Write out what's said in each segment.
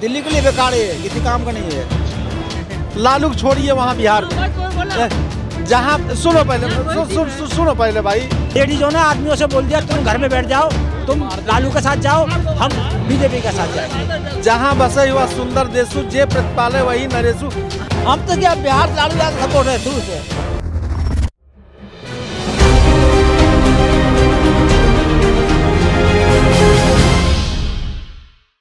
दिल्ली के लिए बेकार है, किसी काम का नहीं है। लालू छोड़िए वहाँ बिहार में, जहाँ सुनो पहले भाई, लेडीजों ने आदमियों से बोल दिया तुम घर में बैठ जाओ, तुम लालू के साथ जाओ, हम बीजेपी के साथ जाएंगे। जहाँ बसे हुआ सुंदर देशु, जे प्रतिपाले वही नरेशु। हम तो क्या बिहार लालू यादव सपोर्ट है शुरू से।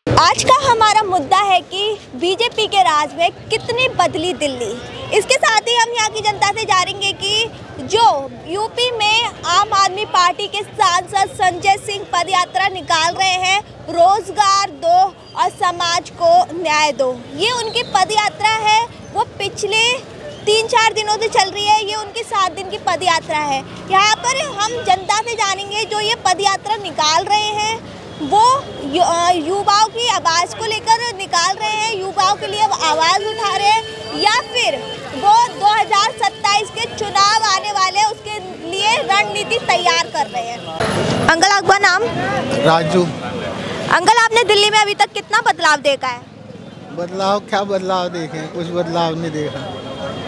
आज का हमारा मुद्दा है कि बीजेपी के राज में कितनी बदली दिल्ली। इसके साथ ही हम यहाँ की जनता से जानेंगे कि जो यूपी में आम आदमी पार्टी के सांसद संजय सिंह पदयात्रा निकाल रहे हैं, रोजगार दो और समाज को न्याय दो, ये उनकी पदयात्रा है। वो पिछले 3-4 दिनों से चल रही है, ये उनकी 7 दिन की पदयात्रा है। यहाँ पर हम जनता से जानेंगे जो ये पदयात्रा निकाल रहे हैं वो युवाओं की आवाज़ को लेकर निकाल रहे हैं, युवाओं के लिए आवाज़ उठा रहे हैं, या फिर वो 2027 के चुनाव आने वाले हैं उसके लिए रणनीति तैयार कर रहे हैं। अंकल आपका नाम? राजू। अंकल आपने दिल्ली में अभी तक कितना बदलाव देखा है? बदलाव क्या बदलाव देखे, कुछ बदलाव नहीं देखा।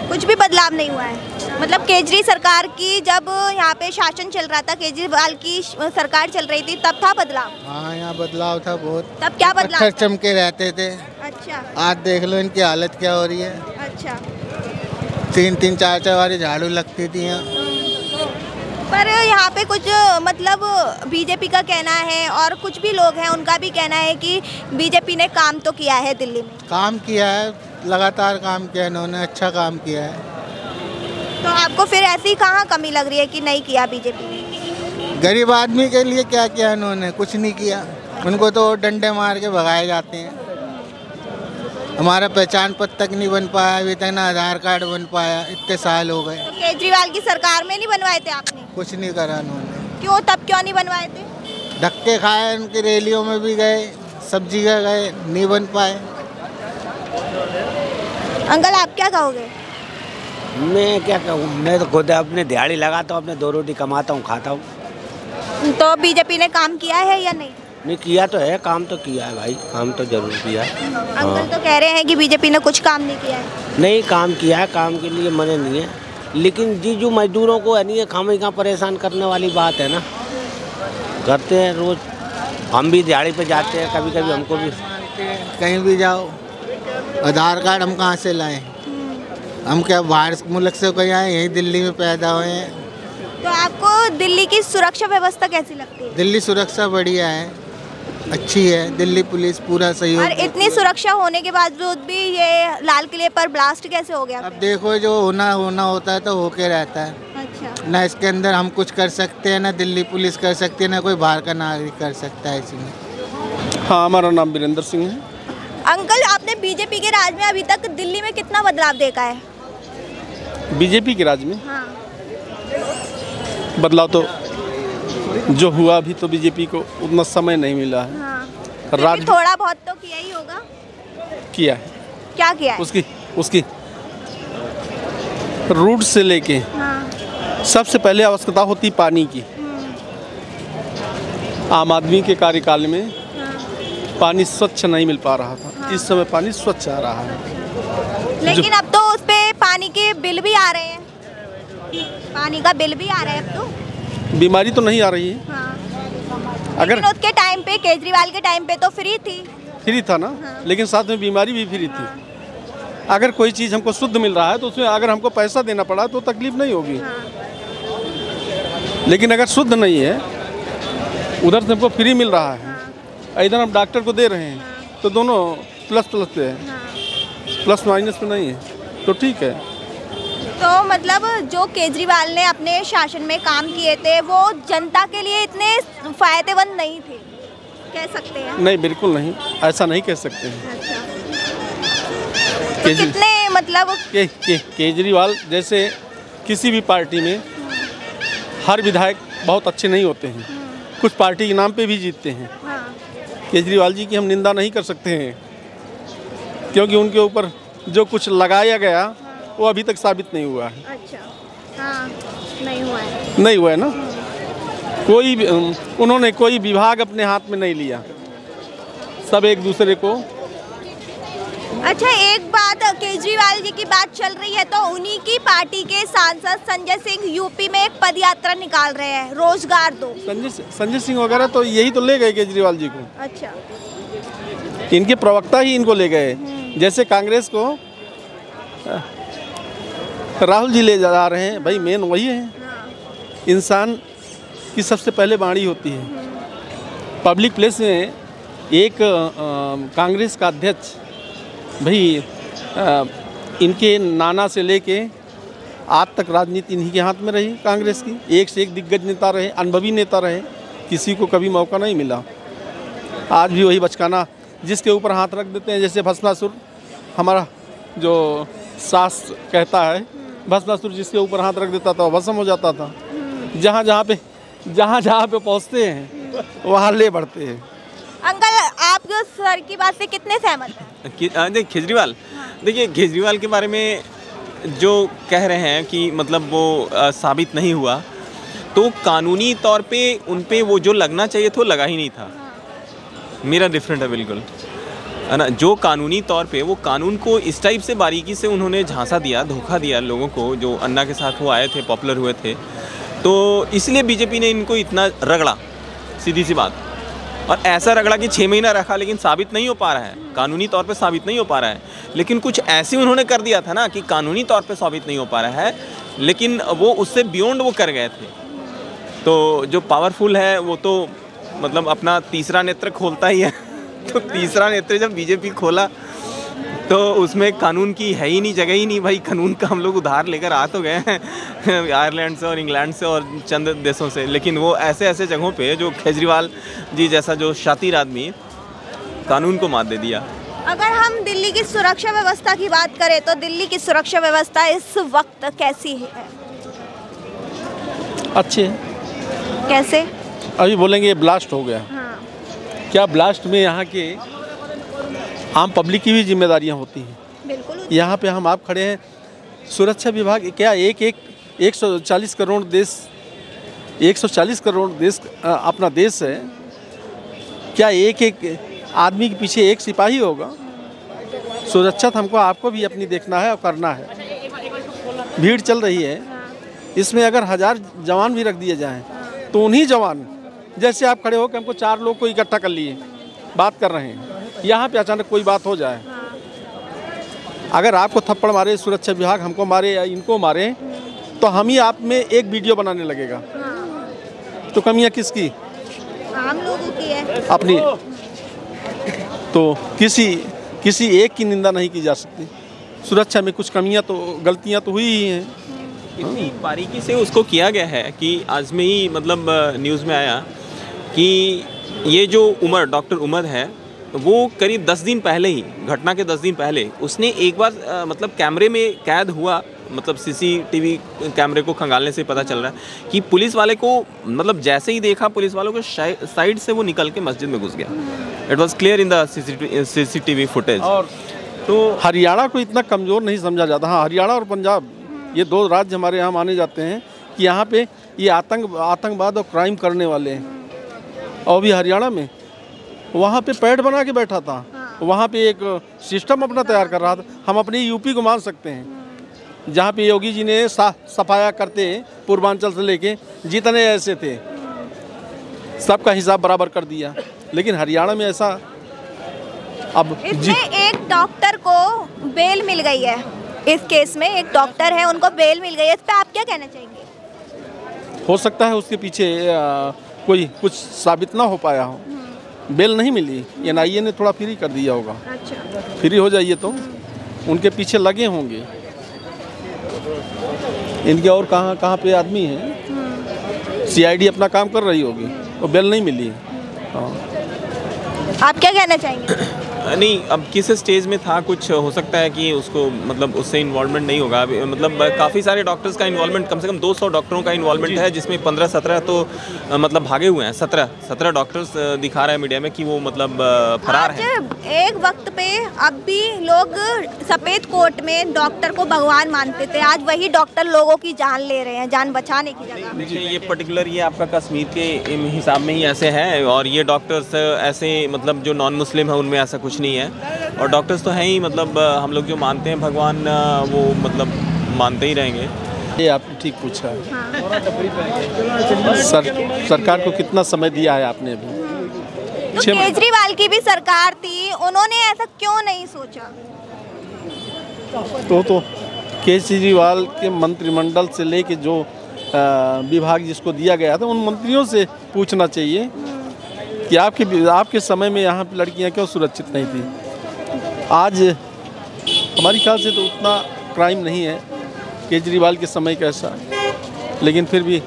कुछ भी बदलाव नहीं हुआ है। मतलब केजरी सरकार की जब यहाँ पे शासन चल रहा था, केजरीवाल की सरकार चल रही थी, तब था बदलाव? हाँ, यहाँ बदलाव था बहुत। तब क्या बदलाव? पत्थर चमके रहते थे। अच्छा। आज देख लो इनकी हालत क्या हो रही है। अच्छा। 3-3, 4-4 बारी झाड़ू लगती थी यहाँ। पर यहाँ पे कुछ मतलब बीजेपी का कहना है और कुछ भी लोग हैं उनका भी कहना है कि बीजेपी ने काम तो किया है दिल्ली में। काम किया है, लगातार काम किया है इन्होंने, अच्छा काम किया है। तो आपको फिर ऐसी कहाँ कमी लग रही है कि नहीं किया बीजेपी ने? गरीब आदमी के लिए क्या किया इन्होंने? कुछ नहीं किया। उनको तो डंडे मार के भगाए जाते हैं। हमारा पहचान पत्र तक नहीं बन पाया अभी तक, ना आधार कार्ड बन पाया, इतने साल हो गए। तो केजरीवाल की सरकार में नहीं बनवाए थे आपने? कुछ नहीं करा उन्होंने। क्यों, तब क्यों नहीं बनवाए थे? धक्के खाए, उनकी रैलियों में भी गए, सब जगह गए, नहीं बन पाए। अंकल आप क्या कहोगे? मैं क्या कहूँ, मैं तो खुद अपने दिहाड़ी लगाता हूँ, अपने 2 रोटी कमाता हूँ, खाता हूँ। तो बीजेपी ने काम किया है या नहीं? नहीं किया तो है, काम तो किया है भाई, काम तो जरूर किया है। अंकल तो कह रहे हैं कि बीजेपी ने कुछ काम नहीं किया है। नहीं, काम किया है, काम के लिए मने नहीं है, लेकिन जी जो मजदूरों को है नहीं है खामोखी परेशान करने वाली बात है ना, करते हैं रोज। हम भी दिहाड़ी पे जाते हैं, कभी कभी हमको भी कहीं भी जाओ, आधार कार्ड हम कहाँ से लाएं? हम क्या बाहर मुल्क से कहीं आए, यहीं दिल्ली में पैदा हुए हैं। तो आपको दिल्ली की सुरक्षा व्यवस्था कैसी लगती है? दिल्ली सुरक्षा बढ़िया है, अच्छी है। दिल्ली पुलिस पूरा सहयोग। और इतनी सुरक्षा होने के बावजूद भी ये लाल किले पर ब्लास्ट कैसे हो गया? अब देखो, जो होना होता है तो होके रहता है। अच्छा। ना इसके अंदर हम कुछ कर सकते हैं, ना दिल्ली पुलिस कर सकती है, ना कोई बाहर का नागरिक कर सकता है इसमें। हाँ, हमारा नाम वीरेंद्र सिंह है। अंकल आपने बीजेपी के राज में अभी तक दिल्ली में कितना बदलाव देखा है? बीजेपी के राज में? हाँ। बदलाव तो जो हुआ अभी तो बीजेपी को उतना समय नहीं मिला है। हाँ। राज थोड़ा बहुत तो किया ही होगा। किया है। क्या किया है? उसकी रूट से लेके सबसे पहले आवश्यकता होती पानी की। आम आदमी के कार्यकाल में पानी स्वच्छ नहीं मिल पा रहा था। इस समय पानी स्वच्छ आ रहा है। लेकिन अब तो उस पे पानी के बिल भी आ रहे हैं, पानी का बिल भी आ रहा है अब तो। बीमारी तो नहीं आ रही है। हाँ। अगर लेकिन उसके टाइम पे, केजरीवाल के टाइम पे तो फ्री था ना। हाँ। लेकिन साथ में बीमारी भी फ्री थी। अगर कोई चीज़ हमको शुद्ध मिल रहा है तो उसमें अगर हमको पैसा देना पड़ा तो तकलीफ नहीं होगी। हाँ। लेकिन अगर शुद्ध नहीं है, उधर से हमको फ्री मिल रहा है, इधर हम डॉक्टर को दे रहे हैं, तो दोनों प्लस पे है, प्लस माइनस पे नहीं है, तो ठीक है। तो मतलब जो केजरीवाल ने अपने शासन में काम किए थे वो जनता के लिए इतने फायदेमंद नहीं थे, कह सकते हैं? नहीं, बिल्कुल नहीं, ऐसा नहीं कह सकते हैं। अच्छा। तो कितने मतलब केजरीवाल जैसे किसी भी पार्टी में हर विधायक बहुत अच्छे नहीं होते हैं, कुछ पार्टी के नाम पे भी जीतते हैं। हाँ। केजरीवाल जी की हम निंदा नहीं कर सकते हैं, क्योंकि उनके ऊपर जो कुछ लगाया गया वो अभी तक साबित नहीं हुआ है। अच्छा। हाँ, नहीं हुआ है ना। उन्होंने कोई विभाग अपने हाथ में नहीं लिया, सब एक दूसरे को अच्छा, एक बात, केजरीवाल जी की बात चल रही है तो उन्हीं की पार्टी के सांसद संजय सिंह यूपी में एक पद यात्रा निकाल रहे हैं, रोजगार दो। संजय सिंह वगैरह तो यही तो ले गए केजरीवाल जी को। अच्छा, इनके प्रवक्ता ही इनको ले गए। जैसे कांग्रेस को राहुल जी ले जा रहे हैं, भाई मेन वही है। इंसान की सबसे पहले वाणी होती है। पब्लिक प्लेस में एक कांग्रेस का अध्यक्ष, भाई इनके नाना से लेके आज तक राजनीति इन्हीं के हाथ में रही कांग्रेस की। एक से एक दिग्गज नेता रहे, अनुभवी नेता रहे, किसी को कभी मौका नहीं मिला। आज भी वही बचकाना जिसके ऊपर हाथ रख देते हैं। जैसे भस्मासुर, हमारा जो शास्त्र कहता है, भस्मासुर जिसके ऊपर हाथ रख देता था वो भस्म हो जाता था। जहाँ जहाँ पे पहुँचते हैं वहाँ ले बढ़ते हैं। अंकल, आप सर की बात से कितने सहमत हैं? देखिए केजरीवाल, देखिए केजरीवाल के बारे में जो कह रहे हैं कि मतलब वो साबित नहीं हुआ, तो कानूनी तौर पे उन पे वो जो लगना चाहिए था वो लगा ही नहीं था। मेरा डिफरेंट है बिल्कुल, है ना। जो कानूनी तौर पे वो कानून को इस टाइप से बारीकी से उन्होंने झांसा दिया, धोखा दिया लोगों को, जो अन्ना के साथ वो आए थे, पॉपुलर हुए थे, तो इसलिए बीजेपी ने इनको इतना रगड़ा, सीधी सी बात। और ऐसा रगड़ा कि 6 महीना रखा, लेकिन साबित नहीं हो पा रहा है, कानूनी तौर पे साबित नहीं हो पा रहा है। लेकिन कुछ ऐसे उन्होंने कर दिया था ना कि कानूनी तौर पे साबित नहीं हो पा रहा है, लेकिन वो उससे बियॉन्ड वो कर गए थे। तो जो पावरफुल है वो तो मतलब अपना तीसरा नेत्र खोलता ही है। तो तीसरा नेत्र जब बीजेपी खोला तो उसमें कानून की है ही नहीं, जगह ही नहीं। भाई कानून का हम लोग उधार लेकर आ तो गए हैं आयरलैंड से और इंग्लैंड से और चंद देशों से, लेकिन वो ऐसे ऐसे जगहों पे जो केजरीवाल जी जैसा जो शातिर आदमी कानून को मात दे दिया। अगर हम दिल्ली की सुरक्षा व्यवस्था की बात करें तो दिल्ली की सुरक्षा व्यवस्था इस वक्त कैसी है? अच्छे। कैसे? अभी बोलेंगे ब्लास्ट हो गया। हाँ। क्या ब्लास्ट में यहाँ के आम पब्लिक की भी जिम्मेदारियाँ होती हैं? बिल्कुल। यहाँ पे हम आप खड़े हैं, सुरक्षा विभाग क्या 140 करोड़ देश, 140 करोड़ देश अपना देश है, क्या एक आदमी के पीछे एक सिपाही होगा? सुरक्षा हमको आपको भी अपनी देखना है और करना है। भीड़ चल रही है, इसमें अगर 1000 जवान भी रख दिए जाएं तो उन्हीं जवान, जैसे आप खड़े हो कि हमको 4 लोग को इकट्ठा कर लिए, बात कर रहे हैं, यहाँ पे अचानक कोई बात हो जाए, अगर आपको थप्पड़ मारे सुरक्षा विभाग, हमको मारे या इनको मारे, तो हम ही आप में एक वीडियो बनाने लगेगा। तो कमियाँ किसकी? आम लोगों की है अपनी। तो किसी एक की निंदा नहीं की जा सकती। सुरक्षा में कुछ कमियाँ तो, गलतियाँ तो हुई ही हैं। इतनी बारीकी से उसको किया गया है कि आज में ही मतलब न्यूज़ में आया कि ये जो डॉक्टर उमर है, वो करीब 10 दिन पहले ही, घटना के 10 दिन पहले उसने एक बार मतलब कैमरे में कैद हुआ, मतलब सीसीटीवी कैमरे को खंगालने से पता चल रहा है कि पुलिस वाले को मतलब जैसे ही देखा पुलिस वालों को साइड से वो निकल के मस्जिद में घुस गया। It was clear in the CCTV footage. और तो हरियाणा को इतना कमज़ोर नहीं समझा जाता। हाँ, हरियाणा और पंजाब ये 2 राज्य हमारे यहाँ माने जाते हैं कि यहाँ पे ये आतंकवाद और क्राइम करने वाले हैं। और भी हरियाणा में वहाँ पे पैड बना के बैठा था। वहाँ पे एक सिस्टम अपना तैयार कर रहा था। हम अपनी यूपी को मान सकते हैं, जहाँ पे योगी जी ने सफाया करते पूर्वांचल से लेके जितने ऐसे थे सबका हिसाब बराबर कर दिया। लेकिन हरियाणा में ऐसा अब इसमें एक डॉक्टर को बेल मिल गई है, इस केस में एक डॉक्टर है, उनको बेल मिल गई है, इस पे आप क्या कहना चाहेंगे? हो सकता है उसके पीछे कोई कुछ साबित ना हो पाया हो। बेल नहीं मिली, NIA ने थोड़ा फ्री कर दिया होगा। अच्छा। फ्री हो जाइए तो उनके पीछे लगे होंगे। इनके और कहाँ पे आदमी हैं, CID अपना काम कर रही होगी, तो बेल नहीं मिली। हाँ। आप क्या कहना चाहेंगे? नहीं, अब किस स्टेज में था, कुछ हो सकता है कि उसको मतलब उससे इन्वॉल्वमेंट नहीं होगा। मतलब काफ़ी सारे डॉक्टर्स का इन्वॉल्वमेंट, कम से कम 200 डॉक्टरों का इन्वॉल्वमेंट है, जिसमें 15-17 तो मतलब भागे हुए हैं। 17 डॉक्टर्स दिखा रहे हैं मीडिया में कि वो मतलब फरार हैं। एक वक्त पे अब भी लोग सफ़ेद कोट में डॉक्टर को भगवान मानते थे, आज वही डॉक्टर लोगों की जान ले रहे हैं, जान बचाने की जगह। देखिए, ये पर्टिकुलर ये आपका कश्मीर के हिसाब में ही ऐसे है, और ये डॉक्टर्स ऐसे मतलब जो नॉन मुस्लिम है उनमें ऐसा कुछ कुछ नहीं है। और डॉक्टर्स तो हैं ही, मतलब हम लोग जो मानते हैं भगवान वो मतलब मानते ही रहेंगे। ये आपने ठीक पूछा है। सरकार को कितना समय दिया है आपने अभी? तो केजरीवाल की भी सरकार थी, उन्होंने ऐसा क्यों नहीं सोचा? तो केजरीवाल के मंत्रिमंडल से लेके जो विभाग जिसको दिया गया था उन मंत्रियों से पूछना चाहिए कि आपके समय में यहाँ पे लड़कियाँ क्यों सुरक्षित नहीं थी। आज हमारी ख्याल से तो उतना क्राइम नहीं है केजरीवाल के समय कैसा, लेकिन फिर भी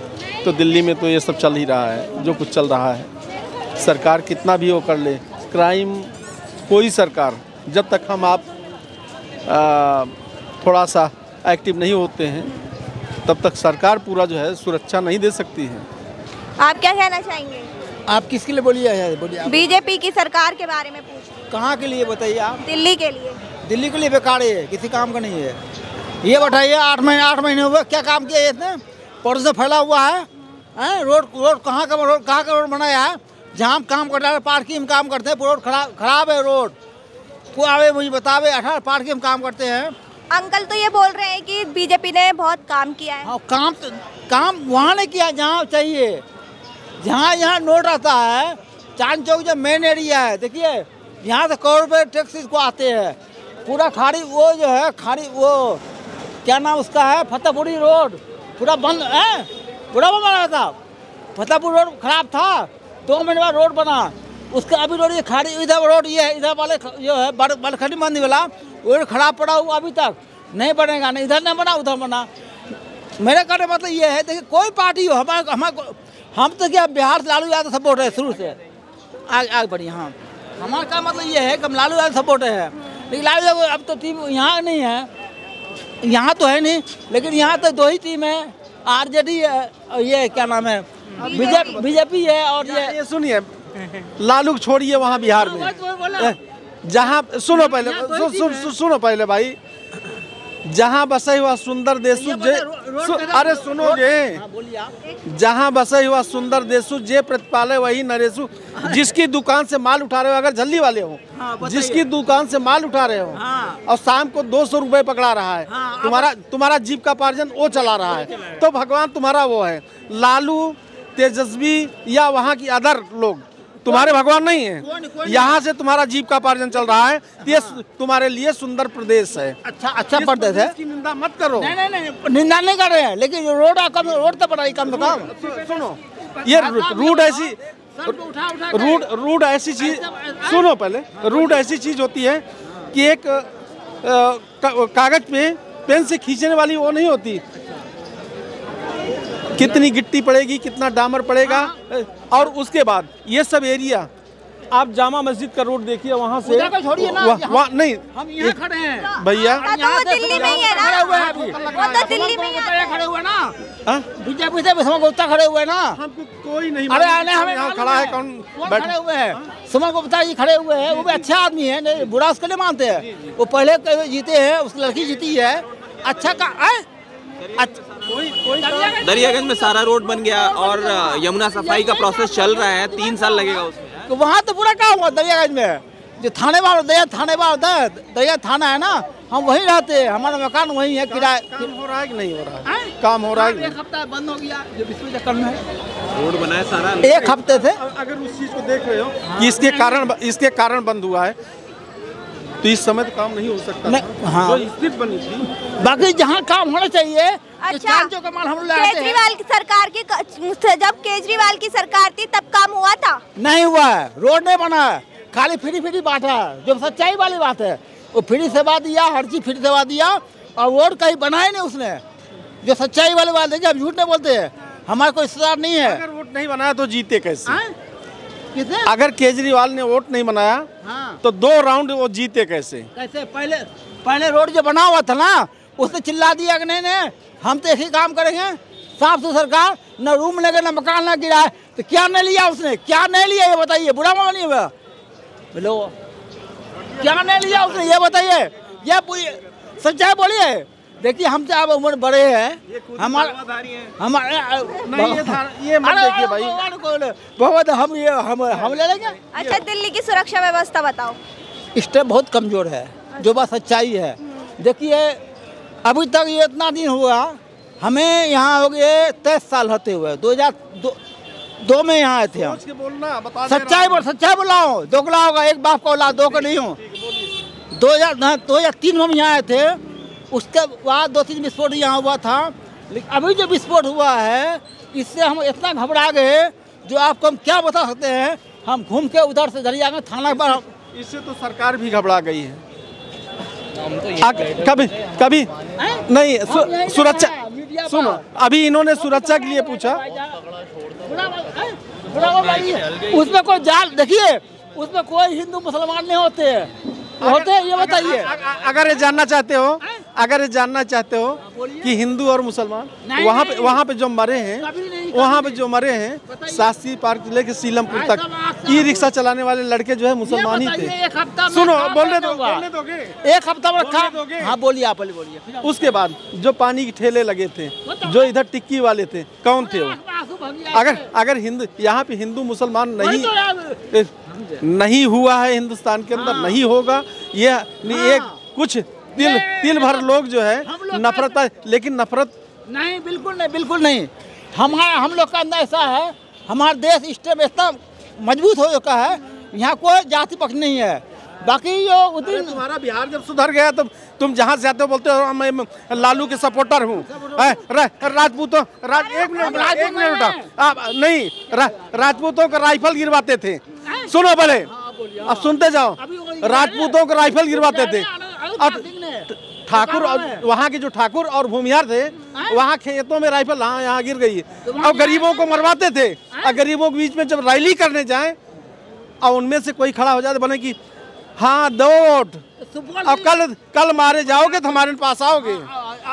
तो दिल्ली में तो ये सब चल ही रहा है जो कुछ चल रहा है। सरकार कितना भी वो कर ले, क्राइम कोई सरकार जब तक आप थोड़ा सा एक्टिव नहीं होते हैं तब तक सरकार पूरा जो है सुरक्षा नहीं दे सकती है। आप क्या कहना चाहेंगे? आप किसके लिए बोलिए? बीजेपी की सरकार के बारे में पूछ। कहाँ के लिए बताइए आप? दिल्ली के लिए। दिल्ली के लिए बेकार है, किसी काम का नहीं है। ये बताइए 8 महीने हुए क्या काम किया है इसने? पौधे फैला हुआ है, रोड कहाँ का रोड बनाया है? जहाँ हम काम करते हैं पार्किंग में काम करते हैं, रोड खराब है। रोड आवे मुझे बतावे 18 पार्किंग में काम करते हैं। अंकल तो ये बोल रहे हैं कि बीजेपी ने बहुत काम किया है। हाँ, काम वहाँ नहीं किया जहाँ चाहिए। यहाँ नोट आता है। चांद चौक जो मेन एरिया है, देखिए यहाँ से करोड़ रुपये टैक्स को आते हैं। पूरा खाड़ी वो जो है वो क्या नाम उसका है, फतेहपुरी रोड पूरा बंद है, पूरा बंद बना था। फतेहपुर रोड खराब था, 2 महीने बाद रोड बना। उसका अभी रोड ये खाड़ी इधर रोड ये है, इधर वाले जो है बलखनी मंदिर वाला वो खराब पड़ा हुआ अभी तक नहीं बनेगा। नहीं इधर नहीं बना उधर बना। मेरे कहने मतलब ये है, देखिए कोई पार्टी हो हम तो क्या बिहार से लालू यादव सपोर्ट है शुरू से आगे बढ़ी। हाँ, हमारा का मतलब ये है कि हम लालू यादव सपोर्ट है, लेकिन लालू यादव अब तो टीम यहाँ नहीं है, यहाँ तो है नहीं, लेकिन यहाँ तो 2 ही टीम है, आरजेडी है और ये क्या नाम है बीजेपी है। और ये सुनिए, लालू छोड़िए वहाँ बिहार में, जहाँ सुनो पहले भाई, जहाँ बसा हुआ सुंदर देशु अरे सुनो जे, जहाँ बसा हुआ सुंदर देशु जे प्रतिपाले वही नरेशु। जिसकी दुकान से माल उठा रहे हो, अगर झल्ली वाले हो, जिसकी दुकान से माल उठा रहे हो और शाम को 200 रुपए पकड़ा रहा है, तुम्हारा जीप का पार्जन वो चला रहा है, तो भगवान तुम्हारा वो है। लालू, तेजस्वी या वहाँ की अदर लोग तुम्हारे भगवान नहीं है। यहाँ से तुम्हारा जीप का पार्जन चल रहा है, ये तुम्हारे लिए सुंदर प्रदेश है। अच्छा प्रदेश है, इसकी निंदा मत करो। नहीं, निंदा नहीं कर रहे हैं, लेकिन रोड तो बनाई कम से कम। सुनो, ये रूड ऐसी चीज, सुनो पहले, रूड ऐसी चीज होती है कि एक कागज पे पेन से खींचने वाली वो नहीं होती। कितनी गिट्टी पड़ेगी, कितना डामर पड़ेगा, और उसके बाद ये सब एरिया आप जामा मस्जिद का रोड देखिए, वहाँ से छोड़िए ना, नहीं हम यहाँ खड़े हैं भैया, वो दिल्ली में ही है ना, वो तो दिल्ली में ही खड़े हुए ना, बीजेपी से सुमन गुप्ता खड़े हुए ना। कोई नहीं, अरे हमें यहाँ खड़ा है, कौन खड़े हुए हैं? सुमन गुप्ता जी खड़े हुए हैं, वो भी अच्छा आदमी है, बुरा उसके लिए मानते हैं। वो पहले जीते हैं, उस लड़की जीती है, अच्छा का दरियागंज में सारा रोड बन गया और यमुना सफाई का प्रोसेस चल रहा है, 3 साल लगेगा उसमें। तो वहाँ तो पूरा काम हुआ दरियागंज में, जो थाना है ना, हम वहीं रहते हैं, हमारा मकान वहीं है, किराया। काम हो रहा है कि नहीं हो रहा है? काम हो रहा है। 1 हफ्ता बंद हो गया, जो विश्व चक्कर में रोड बना है सारा 1 हफ्ते से। अगर उस चीज को देख रहे हो कि इसके कारण बंद हुआ है, तो इस समय तो काम नहीं हो सकता। हाँ, जो स्थिति बनी थी, बाकी जहाँ काम होना चाहिए। अच्छा, केजरीवाल की सरकार की, जब केजरीवाल की सरकार थी तब काम हुआ था? नहीं हुआ है, रोड नहीं बना है, खाली फ्री बांटा है। जो सच्चाई वाली बात है, वो फ्री सेवा दिया, हर चीज फ्री सेवा दिया, और रोड कहीं बनाया नहीं उसने। जो सच्चाई वाली बात है, हम झूठ नहीं बोलते हैं, हमारा कोई रिश्तेदार नहीं है। अगर वोट नहीं बनाया तो जीते कैसे? अगर केजरीवाल ने वोट नहीं बनाया तो 2 राउंड वो जीते कैसे? पहले रोड जो बना हुआ था ना, उसने चिल्ला दिया कि नहीं हम तो एक ही काम करेंगे, साफ सुथरा सरकार, न रूम लगे न मकान न गिरा है। तो क्या नहीं लिया उसने, क्या नहीं लिया ये बताइए? बुरा मामला नहीं हुआ, बोलो क्या नहीं लिया उसने ये बताइए, ये पूरी सच्चाई बोलिए। देखिए हमसे आप उम्र बड़े हैं, हमारे ये मत देखिए भाई, बहुत हम ले लेंगे। अच्छा, दिल्ली की सुरक्षा व्यवस्था बताओ। स्टेप बहुत कमज़ोर है, जो बात सच्चाई है। देखिए अभी तक ये इतना दिन हुआ, हमें यहाँ हो गए 23 साल होते हुए, 2002 में यहाँ आए थे हम। सच्चाई बोल रहा हूँ, दोगला होगा, एक बाप का औलाद, दो का नहीं हूँ। 2003 में हम यहाँ आए थे, उसके बाद 2-3 विस्फोट यहाँ हुआ था। लेकिन अभी जो विस्फोट हुआ है, इससे हम इतना घबरा गए, जो आपको हम क्या बता सकते हैं। हम घूम के उधर से झरिया में थाना पर, इससे तो सरकार भी घबरा गई है। कभी नहीं सुरक्षा, सुनो, अभी इन्होंने सुरक्षा के लिए पूछा, उसमें कोई जाल, देखिए उसमें कोई हिंदू मुसलमान नहीं होते हैं, होते हैं ये बताइए। अगर ये जानना चाहते हो कि हिंदू और मुसलमान, वहाँ पे जो मरे हैं, शास्त्री पार्क जिले के सीलमपुर तक ई रिक्शा चलाने वाले लड़के जो है मुसलमान ही थे। सुनो, बोलने दोगे? एक हफ्ता में रखा। हाँ बोलिए, आप बोलिए। उसके बाद जो पानी के ठेले लगे थे, जो इधर टिक्की वाले थे, कौन थे वो? अगर हिंदू, यहाँ पे हिंदू मुसलमान नहीं हुआ है हिंदुस्तान के अंदर, नहीं होगा। ये एक कुछ तिल भर लोग जो है नफरत, लेकिन नफरत नहीं, बिल्कुल नहीं। हम लोग का अंदर ऐसा है, हमारा देश स्टेट इतना मजबूत हो चुका है, यहाँ कोई जाति पक्ष नहीं है। बाकी जो तुम्हारा बिहार जब सुधर गया तो तुम जहाँ से आते हो बोलते हो मैं लालू के सपोर्टर हूँ। राजपूतों, एक मिनट नहीं, राजपूतों का राइफल गिरवाते थे। सुनो पहले, अब सुनते जाओ। राजपूतों का राइफल गिरवाते थे। अब ठाकुर, वहाँ के जो ठाकुर और भूमिहार थे, वहाँ खेतों में राइफल यहाँ गिर गई है। अब गरीबों को मरवाते थे, और गरीबों के बीच में जब रैली करने जाए और उनमें से कोई खड़ा हो जाए, बने की हाँ दो वोट, अब कल मारे जाओगे तो हमारे पास आओगे।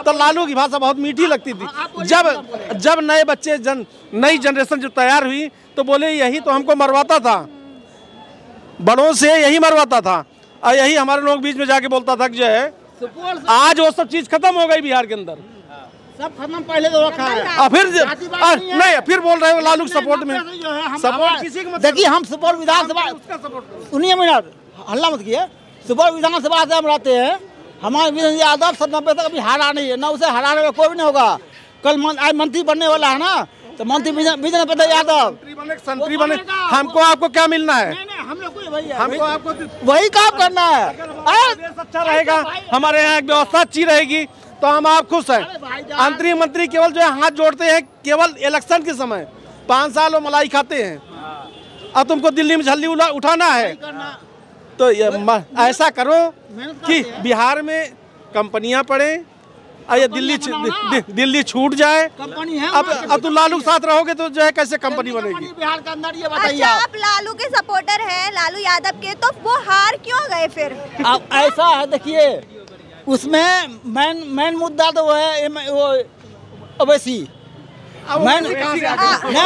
तो लालू की भाषा बहुत मीठी लगती थी। जब नए बच्चे नई जनरेशन जो तैयार हुई, तो बोले यही तो हमको मरवाता था, बड़ों से यही मरवाता था, और यही हमारे लोग बीच में जाके बोलता था कि जो है आज वो सब चीज खत्म हो गई बिहार के अंदर, सब खत्म पहले तो रखा है। और फिर बोल रहे हो लालू के सपोर्ट में। सपोर्ट किसी को, देखिए हम सुपौल विधानसभा, सुनिए मिनट, हल्ला मत किए। सुपौल विधानसभा से हम रहते हैं, हमारे वीरेंद्र यादव 90 तक अभी हारा नहीं है, ना उसे हराने में कोई भी नहीं होगा। कल आज मंत्री बनने वाला है ना, तो मंत्री विजेंद्र यादव संतरी बने। हमको आपको क्या मिलना है? हम लोग हमको आपको वही काम करना है। देश अच्छा रहेगा, हमारे यहाँ व्यवस्था अच्छी रहेगी तो हम आप खुश हैं। अंतरिम मंत्री केवल जो है हाथ जोड़ते हैं केवल इलेक्शन के समय, 5 साल वो मलाई खाते हैं, और तुमको दिल्ली में झल्ली उठाना है। तो ऐसा करो कि बिहार में कंपनियां पड़े, ये दिल्ली छूट जाए। कंपनी है, अब तुम लालू के साथ रहोगे तो जो है कैसे कंपनी बनेगी बिहार के अंदर, ये बताइए। अच्छा, आप लालू के सपोर्टर हैं, लालू यादव के, तो वो हार क्यों गए फिर? अब ऐसा है, देखिए उसमें मेन मुद्दा तो वो है वो ओवैसी नहीं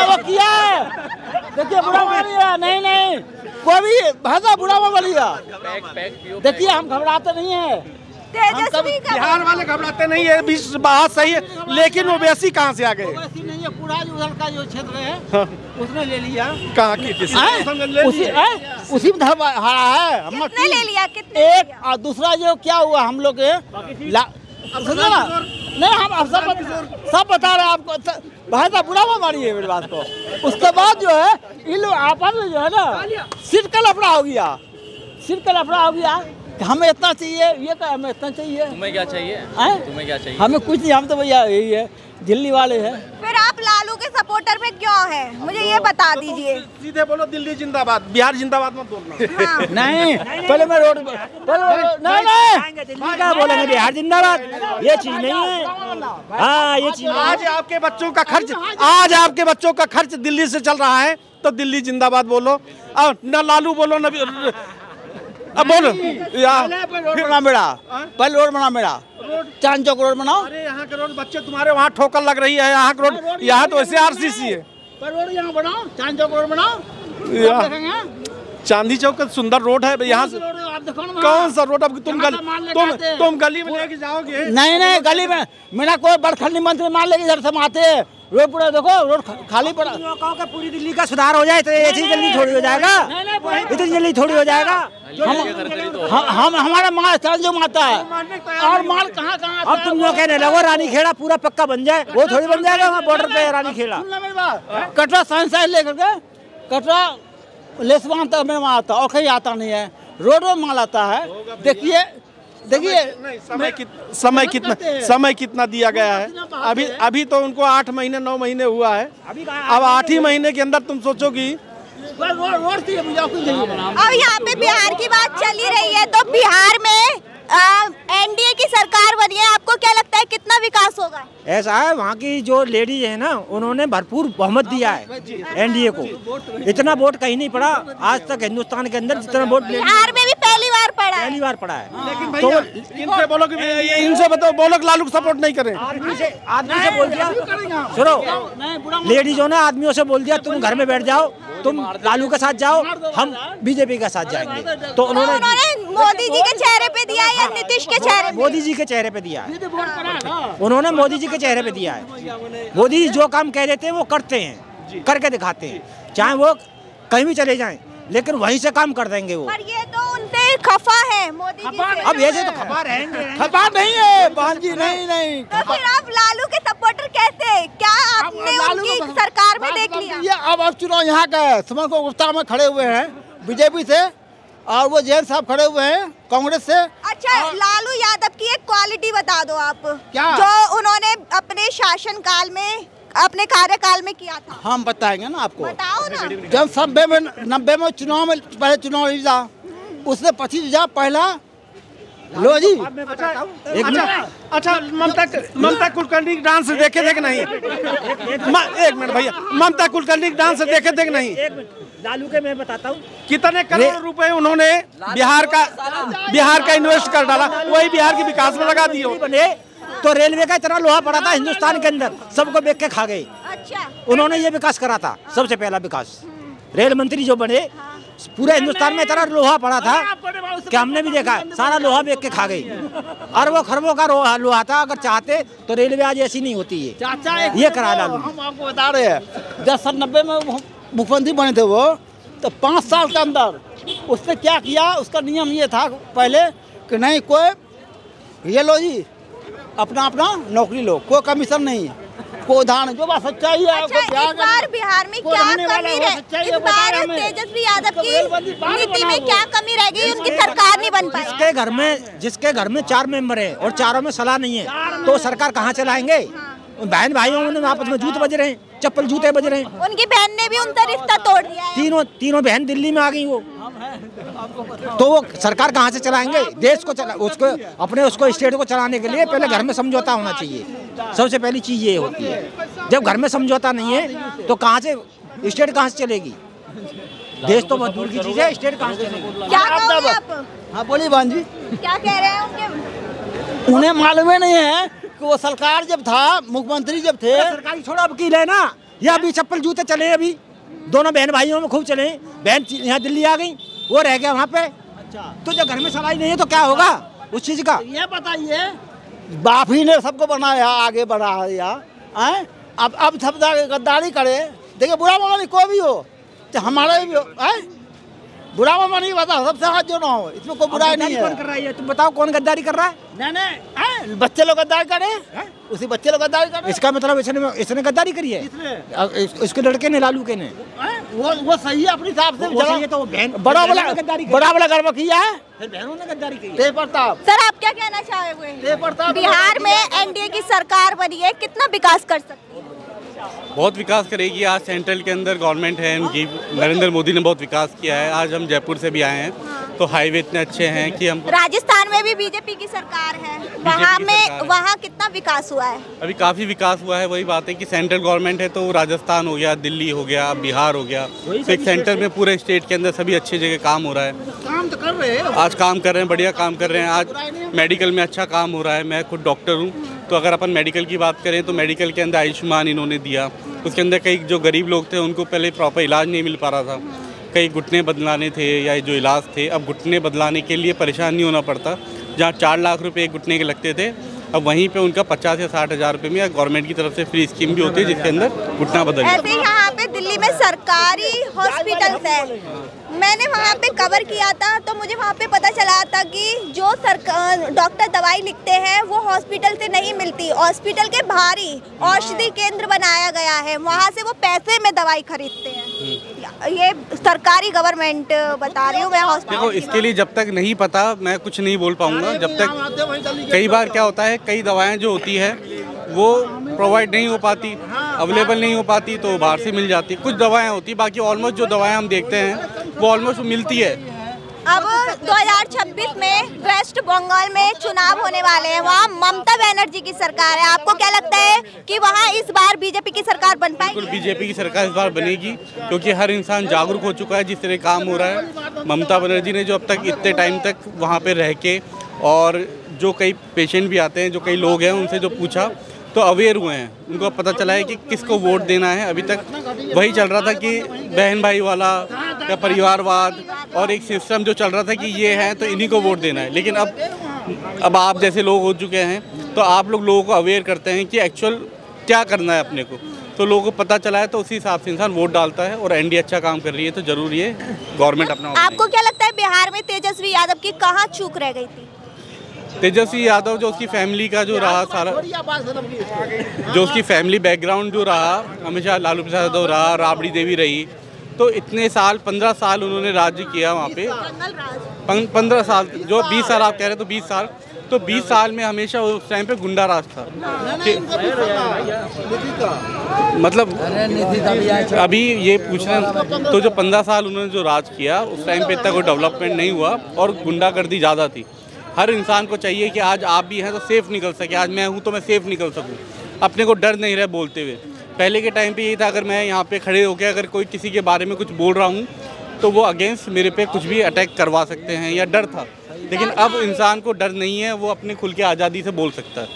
वो किया है। देखिए बुरा बोलिए, नहीं कोई भी भाषा बुरा बोलिएगा। देखिए हम घबराते नहीं है, तेजस्वी का बिहार वाले घबराते नहीं है, बात सही है, लेकिन वो वैसी कहाँ से आ गए? वैसी नहीं है, पूरा जो उधर का जो क्षेत्र है उसने ले लिया। कहाँ की? उसी में हारा है। कितने ले लिया? कितने एक और दूसरा जो क्या हुआ हम लोग नहीं, हम अफसर सब बता रहे हैं आपको, भाई साहब बुरा मारी है मेरी बात को। उसके बाद जो है इन लोग आपस में जो है ना सिर का लफड़ा हो गया, हमें इतना चाहिए, ये का हमें इतना चाहिए। तुम्हें क्या चाहिए? हमें कुछ नहीं, हम तो भैया यही है, दिल्ली वाले हैं। फिर आप लालू के सपोर्टर में क्यों हैं? मुझे ये बता दीजिए। सीधे बोलो दिल्ली जिंदाबाद, बिहार जिंदाबाद मत बोलना। हाँ। नहीं पहले मैं रोड नहीं क्या बोलेंगे, बिहार जिंदाबाद ये चीज नहीं है। हाँ ये चीज, आज आपके बच्चों का खर्च दिल्ली से चल रहा है तो दिल्ली जिंदाबाद बोलो, और न लालू बोलो न अब बोलो। पहले रोड बना मेरा, चांद चौक रोड बनाओ। अरे यहाँ के रोड बच्चे तुम्हारे वहाँ ठोकर लग रही है, यहाँ के रोड, यहाँ तो ऐसे आरसीसी है। पर रोड यहाँ बनाओ, चांद चौक रोड बनाओ। चांदी चौक का सुंदर रोड है यहाँ से। कौन सा रोड? अब तुम गली में लेके जाओगे? नहीं गली में मेरा कोई बड़खंडी मंत्री मान लेगी, इधर से आते रोड पूरा देखो, रोड खाली पड़ा। कहो कि पूरी दिल्ली का सुधार हो जाए तो ऐसी जल्दी थोड़ी हो जाएगा, इतनी जल्दी थोड़ी हो जाएगा। हम हमारा माल जो माता है और माल कहाँ अब तुम लोग कहने लगो रानी खेड़ा पूरा पक्का बन जाए, वो थोड़ी बन जाएगा वहाँ बॉर्डर पे रानी खेड़ा। कटरा साइंस लेकर के कटरा लेसवान तक में माल आता और कहीं आता नहीं है, रोड में माल आता है। देखिए समय कितना दिया गया है। अभी तो उनको 8 महीने 9 महीने हुआ है। अब 8 ही महीने के अंदर तुम सोचो कि अब यहाँ पे बिहार की बात चल ही रही है, तो बिहार में एनडीए की सरकार बनी है, आपको क्या लगता है कितना विकास होगा? ऐसा है, वहाँ की जो लेडीज है ना, उन्होंने भरपूर बहुमत दिया है एनडीए को। इतना वोट कहीं नहीं पड़ा आज तक हिंदुस्तान के अंदर जितना वोट बिहार में भी पहली बार पड़ा है। पहली बार पड़ा है। लेकिन तो इनसे बोलो कि इनसे बताओ, बोलो लालू को सपोर्ट नहीं करें। आदमी से बोल दिया, सुनो, लेडीजों ने आदमियों से बोल दिया तुम घर में बैठ जाओ, तुम लालू के साथ जाओ, हम बीजेपी के साथ जाएंगे। तो उन्होंने मोदी जी के चेहरे पे दिया या नीतीश के चेहरे पे? मोदी जी के चेहरे पे दिया है, उन्होंने मोदी जी के चेहरे पे दिया है। मोदी जी जो काम कह देते हैं वो करते हैं, करके दिखाते हैं, चाहे वो कहीं भी चले जाएं, लेकिन वहीं से काम कर देंगे वो। पर ये तो उनसे खफा है मोदी जी से। अब ऐसे तो खफा रहेंगे, खपा नहीं है बहन जी, नहीं। तो फिर आप लालू के सपोर्टर कैसे? क्या आपने उनकी सरकार में देख लिया? ये अब चुनाव यहाँ का है, समझ को गुफ्ता में खड़े हुए हैं बीजेपी से, और वो जैन साहब खड़े हुए हैं कांग्रेस से। अच्छा, लालू यादव की एक क्वालिटी बता दो आप, क्या? जो उन्होंने अपने शासन काल में, अपने कार्यकाल में किया था। हम बताएंगे ना आपको, बताओ ना। जब 90 में चुनाव में पहले चुनाव था, उसने 25,000 पहला लो जी। अच्छा, ममता कुलकर्णी की डांस देखे थे कि नहीं? एक मिनट भैया, ममता कुलकर्णी की डांस देखे थे कि नहीं? लालू के मैं बताता हूँ कितने करोड़ रुपए उन्होंने बिहार का इन्वेस्ट कर डाला, वही बिहार के विकास में लगा दिए। बने तो रेलवे का इतना लोहा पड़ा था हिंदुस्तान के अंदर, सबको बेच के खा गए। अच्छा, उन्होंने ये विकास करा था, सबसे पहला विकास। रेल मंत्री जो बने, पूरे हिंदुस्तान में इतना लोहा पड़ा था कि हमने भी देखा, सारा लोहा बेच के खा गई। अरबों खरबों का लोहा था, अगर चाहते तो रेलवे आज ऐसी नहीं होती है। चाचा ये करा लालू। हम आपको बता रहे हैं, जब 90 में मुख्यमंत्री बने थे वो, तो 5 साल के अंदर उसने क्या किया, उसका नियम ये था पहले कि नहीं कोई ये लो जी, अपना नौकरी लो, कोई कमीशन नहीं, कोई धान, जो बात सच्चाई है। अच्छा, इस बार बिहार में क्या कमी रह, इस बार तेजस्वी यादव की नीति में क्या कमी रह गई? उनकी सरकार नहीं बन पाई। जिसके घर में 4 मेंबर है और चारों में सलाह नहीं है, तो सरकार कहाँ चलाएंगे? बहन भाइयों में आपस में जूते बज रहे हैं, चप्पल जूते बज रहे हैं। उनकी बहन ने भी उनका रिश्ता तोड़ दिया है। तीनों बहन दिल्ली में आ गई वो, तो वो सरकार कहाँ से चलाएंगे? देश को उसको स्टेट को चलाने के लिए पहले घर में समझौता होना चाहिए। सबसे पहली चीज ये होती है, जब घर में समझौता नहीं है तो कहाँ से स्टेट कहाँ से चलेगी? देश तो बहुत दूर की चीज है, स्टेट कहाँ से चलेगी? क्या कहोगे आप? हाँ बोलिए बहन जी। क्या कह रहे हैं? उन्हें मालूम ही नहीं है कि वो सरकार जब था, मुख्यमंत्री जब थे, सरकारी छोड़ा वकील है ना, या अभी चप्पल जूते चले, अभी दोनों बहन भाइयों में खूब चले। बहन यहाँ दिल्ली आ गई, वो रह गया वहाँ पे। अच्छा, तो जब घर में सलाई नहीं है तो क्या होगा उस चीज का? ये बताइए, बाप ही ने सबको बनाया, आगे बढ़ाया, अब सब गद्दारी करे। देखिए, बुरा मामा नहीं कोई भी हो, चाहे हमारा भी हो, बुरा मामा नहीं बता, सबसे हाथ जो ना हो, इसमें कोई बुराई नहीं है। कौन कर रहा है? तुम बताओ कौन गद्दारी कर रहा है? नहीं, बच्चे लोग गद्दारी करे, उसी बच्चे लोग गद्दारी करे। इसका मतलब इसने गद्दारी करी है, इसके लड़के ने, लालू के ने। वो सही है अपने हिसाब से, वो सही है, तो बड़ा वाला गर्व किया है, फिर बहनों ने गद्दारी की है। तेज प्रताप सर, आप क्या कहना चाहोगे? बिहार में एनडीए की सरकार बनी है, कितना विकास कर सकती है? बहुत विकास करेगी। आज सेंट्रल के अंदर गवर्नमेंट है इनकी, नरेंद्र मोदी ने बहुत विकास किया है। आज हम जयपुर से भी आए हैं, तो हाईवे इतने अच्छे हैं कि हम। राजस्थान में भी बीजेपी की सरकार है, वहाँ कितना विकास हुआ है? अभी काफ़ी विकास हुआ है। वही बात है कि सेंट्रल गवर्नमेंट है, तो राजस्थान हो गया, दिल्ली हो गया, बिहार हो गया, तो एक सेंटर में पूरे स्टेट के अंदर सभी अच्छी जगह काम हो रहा है। काम तो कर रहे हैं, आज काम कर रहे हैं, बढ़िया काम कर रहे हैं। आज मेडिकल में अच्छा काम हो रहा है। मैं खुद डॉक्टर हूँ, तो अगर अपन मेडिकल की बात करें तो मेडिकल के अंदर आयुष्मान इन्होंने दिया। उसके अंदर कई जो गरीब लोग थे उनको पहले प्रॉपर इलाज नहीं मिल पा रहा था, कई घुटने बदलाने थे या जो इलाज थे, अब घुटने बदलाने के लिए परेशान नहीं होना पड़ता। जहाँ 4 लाख रुपए एक घुटने के लगते थे, अब वहीं पे उनका 50 या 60 हज़ार रुपये में या गवर्नमेंट की तरफ से फ्री स्कीम भी होती है जिसके अंदर घुटना बदल जाता है। ऐसे यहाँ पे दिल्ली में सरकारी हॉस्पिटल्स है, मैंने वहाँ पे कवर किया था तो मुझे वहाँ पे पता चला था कि जो डॉक्टर दवाई लिखते हैं वो हॉस्पिटल से नहीं मिलती, हॉस्पिटल के बाहर ही औषधि केंद्र बनाया गया है, वहाँ से वो पैसे में दवाई खरीदते हैं। ये सरकारी गवर्नमेंट बता रही हूँ मैं हॉस्पिटल। देखो, इसके लिए जब तक नहीं पता मैं कुछ नहीं बोल पाऊँगा। जब तक कई बार क्या होता है, कई दवाएँ जो होती है वो प्रोवाइड नहीं हो पाती, अवेलेबल नहीं हो पाती तो बाहर से मिल जाती है। कुछ दवाएं होती, बाकी ऑलमोस्ट जो दवाएं हम देखते हैं वो ऑलमोस्ट मिलती है। अब 2026 में वेस्ट बंगाल में चुनाव होने वाले हैं, वहाँ ममता बनर्जी की सरकार है, आपको क्या लगता है कि वहाँ इस बार बीजेपी की सरकार बन पाएगी? बिल्कुल बीजेपी की सरकार इस बार बनेगी, क्योंकि हर इंसान जागरूक हो चुका है जिस तरह काम हो रहा है। ममता बनर्जी ने जो अब तक इतने टाइम तक वहाँ पर रह के, और जो कई पेशेंट भी आते हैं, जो कई लोग हैं, उनसे जो पूछा तो अवेयर हुए हैं, उनको पता चला है कि किसको वोट देना है। अभी तक वही चल रहा था कि बहन भाई वाला या परिवारवाद, और एक सिस्टम जो चल रहा था कि ये है तो इन्हीं को वोट देना है। लेकिन अब आप जैसे लोग हो चुके हैं तो आप लोगों को अवेयर करते हैं कि एक्चुअल क्या करना है अपने को, तो लोगों को पता चला है तो उसी हिसाब से इंसान वोट डालता है। और एनडीए अच्छा काम कर रही है तो जरूरी है गवर्नमेंट अपना। आपको क्या लगता है बिहार में तेजस्वी यादव की कहाँ चूक रह गई थी? तेजस्वी यादव जो उसकी फैमिली का जो रहा सारा, जो उसकी फैमिली बैकग्राउंड जो रहा, हमेशा लालू प्रसाद यादव रहा, राबड़ी देवी रही, तो इतने साल 15 साल उन्होंने राज्य किया वहाँ पे। 15 साल, जो 20 साल आप कह रहे हैं तो 20 साल, तो 20 साल में हमेशा उस टाइम पे गुंडा राज था। मतलब अभी ये पूछ रहे हैं तो जो 15 साल उन्होंने जो राज किया उस टाइम पे इतना कोई डेवलपमेंट नहीं हुआ और गुंडागर्दी ज़्यादा थी। हर इंसान को चाहिए कि आज आप भी हैं तो सेफ़ निकल सके, आज मैं हूँ तो मैं सेफ़ निकल सकूँ, अपने को डर नहीं रहे बोलते हुए। पहले के टाइम पे यही था, अगर मैं यहाँ पे खड़े होकर अगर कोई किसी के बारे में कुछ बोल रहा हूँ तो वो अगेंस्ट मेरे पे कुछ भी अटैक करवा सकते हैं, या डर था। लेकिन अब इंसान को डर नहीं है, वो अपने खुल के आज़ादी से बोल सकता है।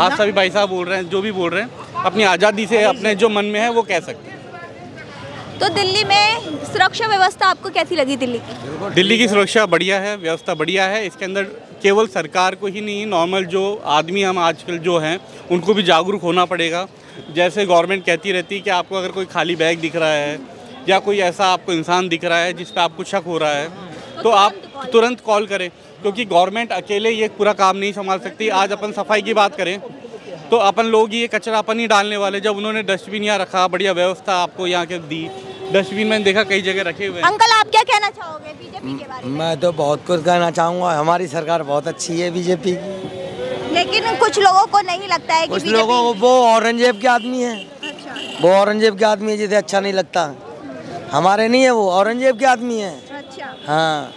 आज सभी भाई साहब बोल रहे हैं, जो भी बोल रहे हैं अपनी आज़ादी से अपने जो मन में है वो कह सकते हैं। तो दिल्ली में सुरक्षा व्यवस्था आपको कैसी लगी? दिल्ली की सुरक्षा बढ़िया है, व्यवस्था बढ़िया है। इसके अंदर केवल सरकार को ही नहीं, नॉर्मल जो आदमी हम आजकल जो हैं उनको भी जागरूक होना पड़ेगा। जैसे गवर्नमेंट कहती रहती है कि आपको अगर कोई खाली बैग दिख रहा है या कोई ऐसा आपको इंसान दिख रहा है जिस पर आपको शक हो रहा है तो आप तुरंत कॉल करें, क्योंकि गवर्नमेंट अकेले ये पूरा काम नहीं संभाल सकती। आज अपन सफाई की बात करें तो अपन लोग ये कचरा अपन ही डालने वाले, जब उन्होंने डस्टबिन यहाँ रखा, बढ़िया व्यवस्था आपको यहाँ के दी, डस्टबिन मैंने देखा कई जगह रखे हुए हैं। अंकल आप क्या कहना चाहोगे बीजेपी के बारे में? मैं तो बहुत कुछ कहना चाहूँगा, हमारी सरकार बहुत अच्छी है बीजेपी की। लेकिन कुछ लोगों को नहीं लगता है कि कुछ लोगों को, वो औरंगजेब के आदमी है। अच्छा। वो औरंगजेब के आदमी है जिसे अच्छा नहीं लगता, हमारे नहीं है, वो औरंगजेब के आदमी है। अच्छा। हाँ,